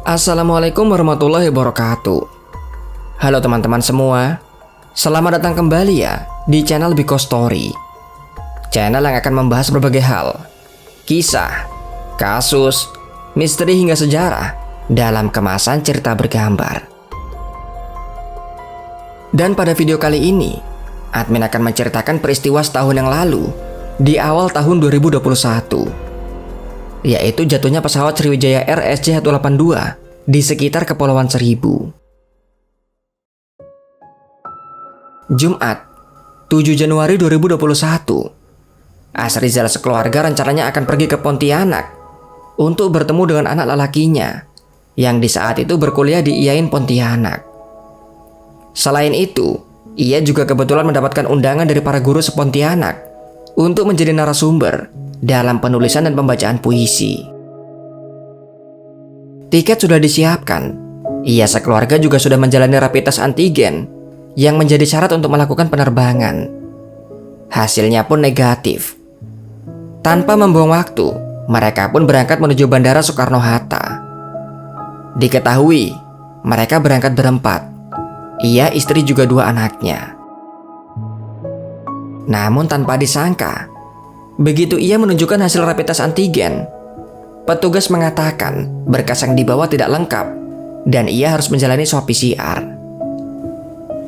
Assalamualaikum warahmatullahi wabarakatuh. Halo teman-teman semua, selamat datang kembali ya di channel Biko Story. Channel yang akan membahas berbagai hal, kisah, kasus, misteri hingga sejarah dalam kemasan cerita bergambar. Dan pada video kali ini, admin akan menceritakan peristiwa setahun yang lalu di awal tahun 2021. Yaitu jatuhnya pesawat Sriwijaya Air SJ182 di sekitar Kepulauan Seribu. Jumat, 7 Januari 2021. Asrizal sekeluarga rencananya akan pergi ke Pontianak untuk bertemu dengan anak lelakinya yang di saat itu berkuliah di IAIN Pontianak. Selain itu, ia juga kebetulan mendapatkan undangan dari para guru sepontianak untuk menjadi narasumber dalam penulisan dan pembacaan puisi. Tiket sudah disiapkan. Ia sekeluarga juga sudah menjalani rapid test antigen yang menjadi syarat untuk melakukan penerbangan. Hasilnya pun negatif. Tanpa membuang waktu, mereka pun berangkat menuju Bandara Soekarno-Hatta. Diketahui, mereka berangkat berempat. Ia, istri juga 2 anaknya. Namun tanpa disangka, begitu ia menunjukkan hasil rapid test antigen, petugas mengatakan berkas yang dibawa tidak lengkap dan ia harus menjalani swab PCR.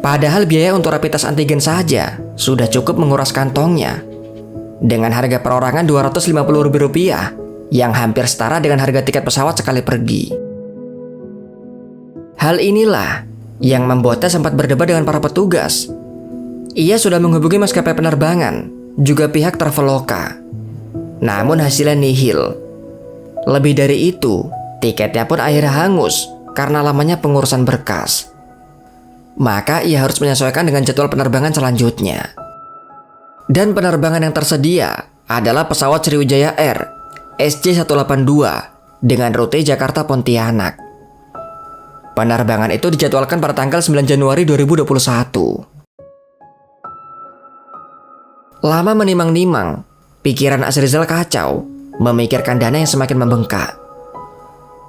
Padahal biaya untuk rapid test antigen saja sudah cukup menguras kantongnya dengan harga perorangan Rp250.000 yang hampir setara dengan harga tiket pesawat sekali pergi. Hal inilah yang membuatnya sempat berdebat dengan para petugas. Ia sudah menghubungi maskapai penerbangan, juga pihak Traveloka. Namun hasilnya nihil. Lebih dari itu, tiketnya pun akhirnya hangus karena lamanya pengurusan berkas. Maka ia harus menyesuaikan dengan jadwal penerbangan selanjutnya. Dan penerbangan yang tersedia adalah pesawat Sriwijaya Air SJ182 dengan rute Jakarta Pontianak. Penerbangan itu dijadwalkan pada tanggal 9 Januari 2021. Lama menimang-nimang, pikiran Asrizal kacau, memikirkan dana yang semakin membengkak.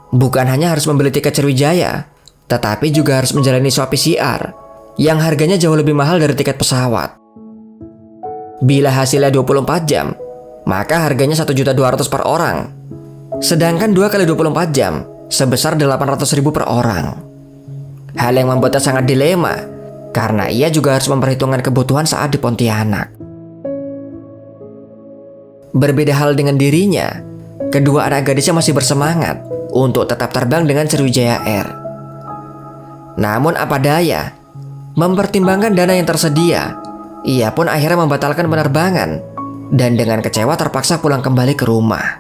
Bukan hanya harus membeli tiket Sriwijaya, tetapi juga harus menjalani swab PCR yang harganya jauh lebih mahal dari tiket pesawat. Bila hasilnya 24 jam, maka harganya Rp1.200.000 per orang. Sedangkan 2 kali 24 jam sebesar Rp800.000 per orang. Hal yang membuatnya sangat dilema, karena ia juga harus memperhitungkan kebutuhan saat di Pontianak. Berbeda hal dengan dirinya, kedua anak gadisnya masih bersemangat untuk tetap terbang dengan Sriwijaya Air. Namun apa daya, mempertimbangkan dana yang tersedia, ia pun akhirnya membatalkan penerbangan dan dengan kecewa terpaksa pulang kembali ke rumah.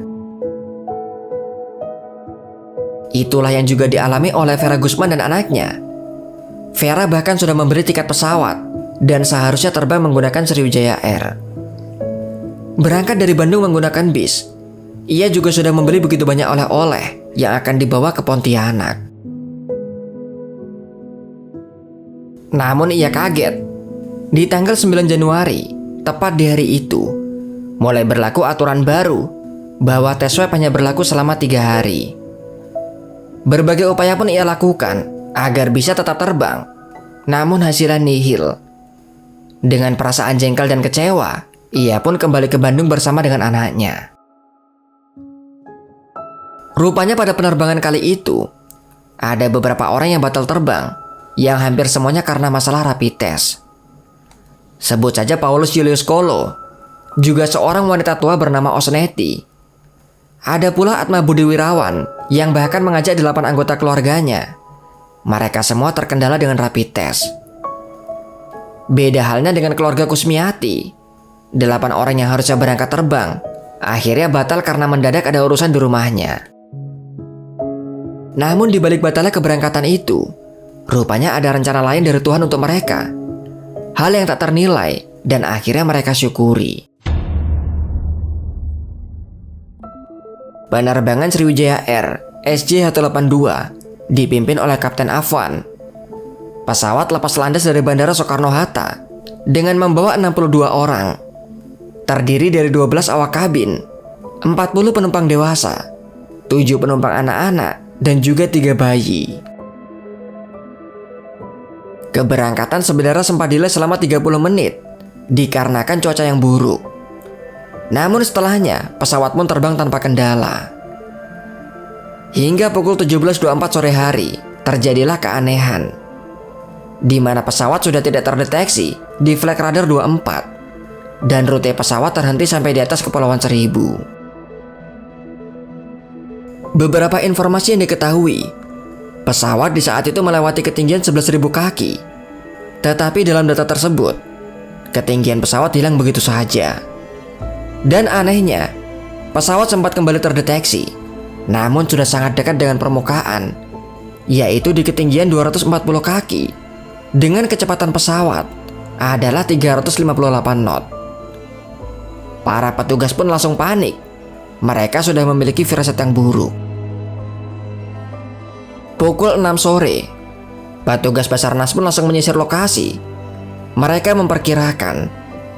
Itulah yang juga dialami oleh Vera Gusman dan anaknya. Vera bahkan sudah membeli tiket pesawat dan seharusnya terbang menggunakan Sriwijaya Air. Berangkat dari Bandung menggunakan bis, ia juga sudah membeli begitu banyak oleh-oleh yang akan dibawa ke Pontianak. Namun ia kaget. Di tanggal 9 Januari, tepat di hari itu, mulai berlaku aturan baru bahwa tes swab hanya berlaku selama 3 hari. Berbagai upaya pun ia lakukan agar bisa tetap terbang, namun hasilnya nihil. Dengan perasaan jengkel dan kecewa, ia pun kembali ke Bandung bersama dengan anaknya. Rupanya pada penerbangan kali itu, ada beberapa orang yang batal terbang, yang hampir semuanya karena masalah rapid test. Sebut saja Paulus Julius Kolo, juga seorang wanita tua bernama Osneti. Ada pula Atma Budi Wirawan, yang bahkan mengajak 8 anggota keluarganya. Mereka semua terkendala dengan rapid test. Beda halnya dengan keluarga Kusmiati. 8 orang yang harusnya berangkat terbang akhirnya batal karena mendadak ada urusan di rumahnya. Namun di balik batalnya keberangkatan itu, rupanya ada rencana lain dari Tuhan untuk mereka. Hal yang tak ternilai dan akhirnya mereka syukuri. Penerbangan Sriwijaya Air SJ182 dipimpin oleh Kapten Afwan. Pesawat lepas landas dari Bandara Soekarno-Hatta dengan membawa 62 orang. Terdiri dari 12 awak kabin, 40 penumpang dewasa, 7 penumpang anak-anak, dan juga 3 bayi. Keberangkatan sebenarnya sempat delay selama 30 menit dikarenakan cuaca yang buruk. Namun setelahnya, pesawat pun terbang tanpa kendala. Hingga pukul 17.24 sore hari, terjadilah keanehan, di mana pesawat sudah tidak terdeteksi di flight radar 24 dan rute pesawat terhenti sampai di atas Kepulauan Seribu. Beberapa informasi yang diketahui, pesawat di saat itu melewati ketinggian 11.000 kaki. Tetapi dalam data tersebut, ketinggian pesawat hilang begitu saja. Dan anehnya, pesawat sempat kembali terdeteksi, namun sudah sangat dekat dengan permukaan, yaitu di ketinggian 240 kaki, dengan kecepatan pesawat adalah 358 knot. Para petugas pun langsung panik. Mereka sudah memiliki firasat yang buruk. Pukul 6 sore, petugas Basarnas pun langsung menyisir lokasi. Mereka memperkirakan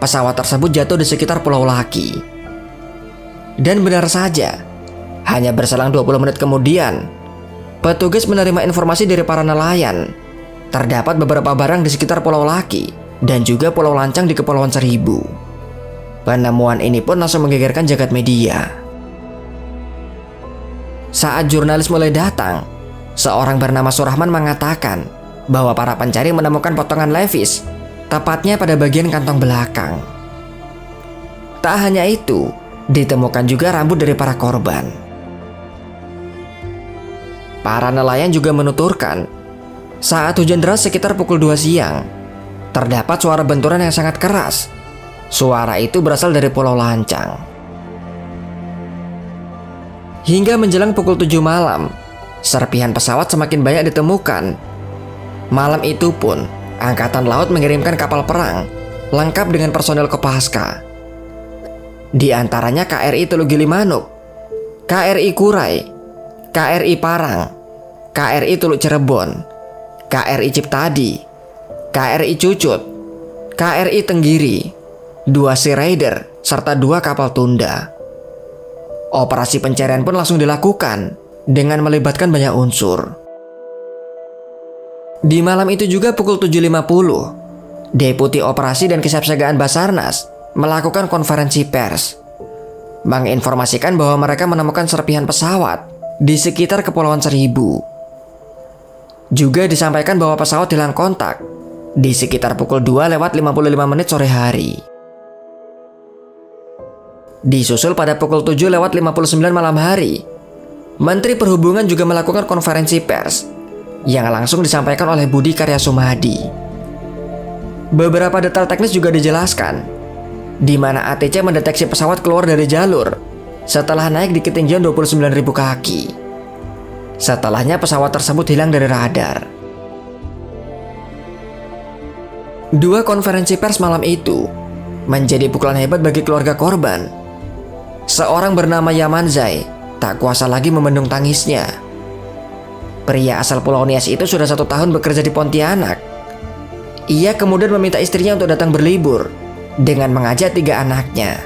pesawat tersebut jatuh di sekitar Pulau Laki. Dan benar saja, hanya berselang 20 menit kemudian, petugas menerima informasi dari para nelayan. Terdapat beberapa barang di sekitar Pulau Laki dan juga Pulau Lancang di Kepulauan Seribu. Penemuan ini pun langsung menggegerkan jagat media. Saat jurnalis mulai datang, seorang bernama Surahman mengatakan bahwa para pencari menemukan potongan levis, tepatnya pada bagian kantong belakang. Tak hanya itu, ditemukan juga rambut dari para korban. Para nelayan juga menuturkan, saat hujan deras sekitar pukul 2 siang, terdapat suara benturan yang sangat keras. Suara itu berasal dari Pulau Lancang. Hingga menjelang pukul 7 malam, serpihan pesawat semakin banyak ditemukan. Malam itu pun, Angkatan Laut mengirimkan kapal perang lengkap dengan personel Kopaska. Di antaranya KRI Teluk Gilimanuk, KRI Kurai, KRI Parang, KRI Teluk Cirebon, KRI Ciptadi, KRI Cucut, KRI Tenggiri, 2 Sea Raider, serta 2 kapal tunda. Operasi pencarian pun langsung dilakukan dengan melibatkan banyak unsur. Di malam itu juga pukul 7.50, Deputi Operasi dan Kesiapsiagaan Basarnas melakukan konferensi pers, menginformasikan bahwa mereka menemukan serpihan pesawat di sekitar Kepulauan Seribu. Juga disampaikan bahwa pesawat hilang kontak di sekitar pukul 2:55 sore hari. Disusul pada pukul 7:59 malam hari, Menteri Perhubungan juga melakukan konferensi pers yang langsung disampaikan oleh Budi Karya Sumadi. Beberapa detail teknis juga dijelaskan, di mana ATC mendeteksi pesawat keluar dari jalur setelah naik di ketinggian 29.000 kaki. Setelahnya pesawat tersebut hilang dari radar. 2 konferensi pers malam itu menjadi pukulan hebat bagi keluarga korban. Seorang bernama Yamanzai tak kuasa lagi membendung tangisnya. Pria asal Pulau Nias itu sudah 1 tahun bekerja di Pontianak. Ia kemudian meminta istrinya untuk datang berlibur dengan mengajak 3 anaknya.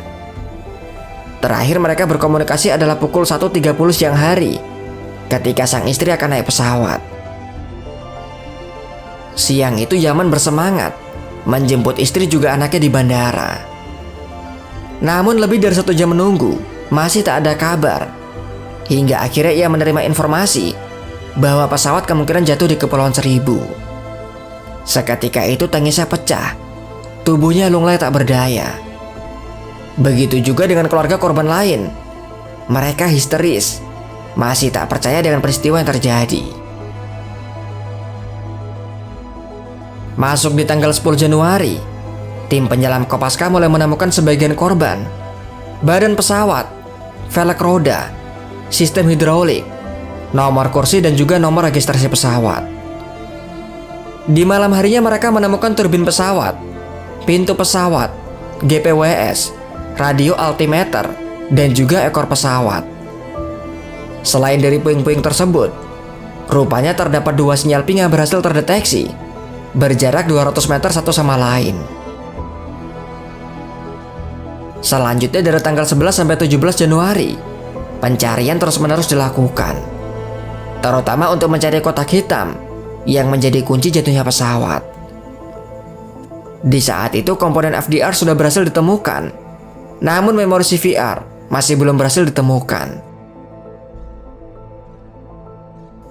Terakhir mereka berkomunikasi adalah pukul 1.30 siang hari ketika sang istri akan naik pesawat. Siang itu Yaman bersemangat menjemput istri juga anaknya di bandara. Namun lebih dari 1 jam menunggu, masih tak ada kabar. Hingga akhirnya ia menerima informasi bahwa pesawat kemungkinan jatuh di Kepulauan Seribu. Seketika itu tangisnya pecah, tubuhnya lunglai tak berdaya. Begitu juga dengan keluarga korban lain. Mereka histeris, masih tak percaya dengan peristiwa yang terjadi. Masuk di tanggal 10 Januari, tim penyelam Kopaska mulai menemukan sebagian korban, badan pesawat, velg roda, sistem hidrolik, nomor kursi dan juga nomor registrasi pesawat. Di malam harinya mereka menemukan turbin pesawat, pintu pesawat, GPWS, radio altimeter, dan juga ekor pesawat. Selain dari puing-puing tersebut, rupanya terdapat 2 sinyal ping yang berhasil terdeteksi berjarak 200 meter satu sama lain. Selanjutnya dari tanggal 11 sampai 17 Januari, pencarian terus-menerus dilakukan. terutama untuk mencari kotak hitam yang menjadi kunci jatuhnya pesawat. Di saat itu komponen FDR sudah berhasil ditemukan, namun memori CVR masih belum berhasil ditemukan.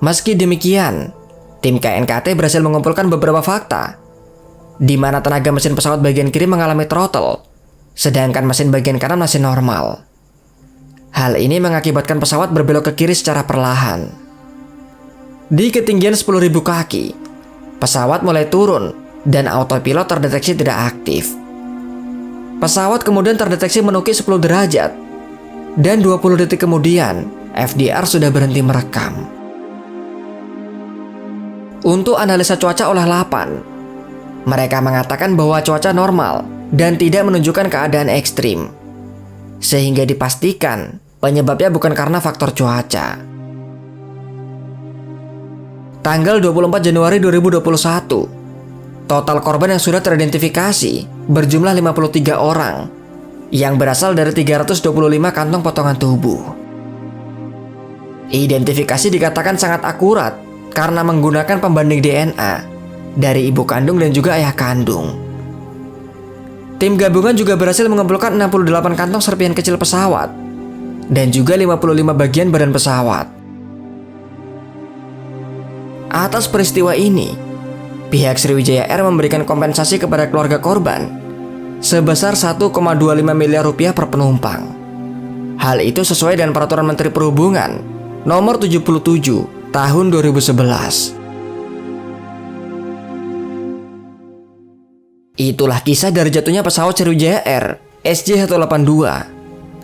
Meski demikian, tim KNKT berhasil mengumpulkan beberapa fakta, di mana tenaga mesin pesawat bagian kiri mengalami throttle, sedangkan mesin bagian kanan masih normal. Hal ini mengakibatkan pesawat berbelok ke kiri secara perlahan. Di ketinggian 10.000 kaki, pesawat mulai turun dan autopilot terdeteksi tidak aktif. Pesawat kemudian terdeteksi menukik 10 derajat, dan 20 detik kemudian FDR sudah berhenti merekam. Untuk analisa cuaca oleh Lapan, mereka mengatakan bahwa cuaca normal dan tidak menunjukkan keadaan ekstrim, sehingga dipastikan penyebabnya bukan karena faktor cuaca. Tanggal 24 Januari 2021, total korban yang sudah teridentifikasi berjumlah 53 orang yang berasal dari 325 kantong potongan tubuh. Identifikasi dikatakan sangat akurat karena menggunakan pembanding DNA dari ibu kandung dan juga ayah kandung. Tim gabungan juga berhasil mengumpulkan 68 kantong serpihan kecil pesawat dan juga 55 bagian badan pesawat. Atas peristiwa ini, pihak Sriwijaya Air memberikan kompensasi kepada keluarga korban sebesar 1,25 miliar rupiah per penumpang. Hal itu sesuai dengan Peraturan Menteri Perhubungan Nomor 77 Tahun 2011. Itulah kisah dari jatuhnya pesawat Sriwijaya Air SJ182.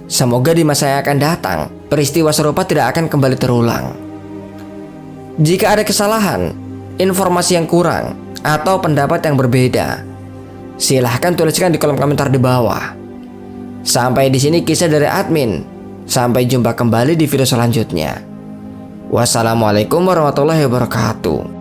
Semoga di masa yang akan datang, peristiwa serupa tidak akan kembali terulang. Jika ada kesalahan, informasi yang kurang, atau pendapat yang berbeda, silahkan tuliskan di kolom komentar di bawah. Sampai di sini kisah dari admin. Sampai jumpa kembali di video selanjutnya. Wassalamualaikum warahmatullahi wabarakatuh.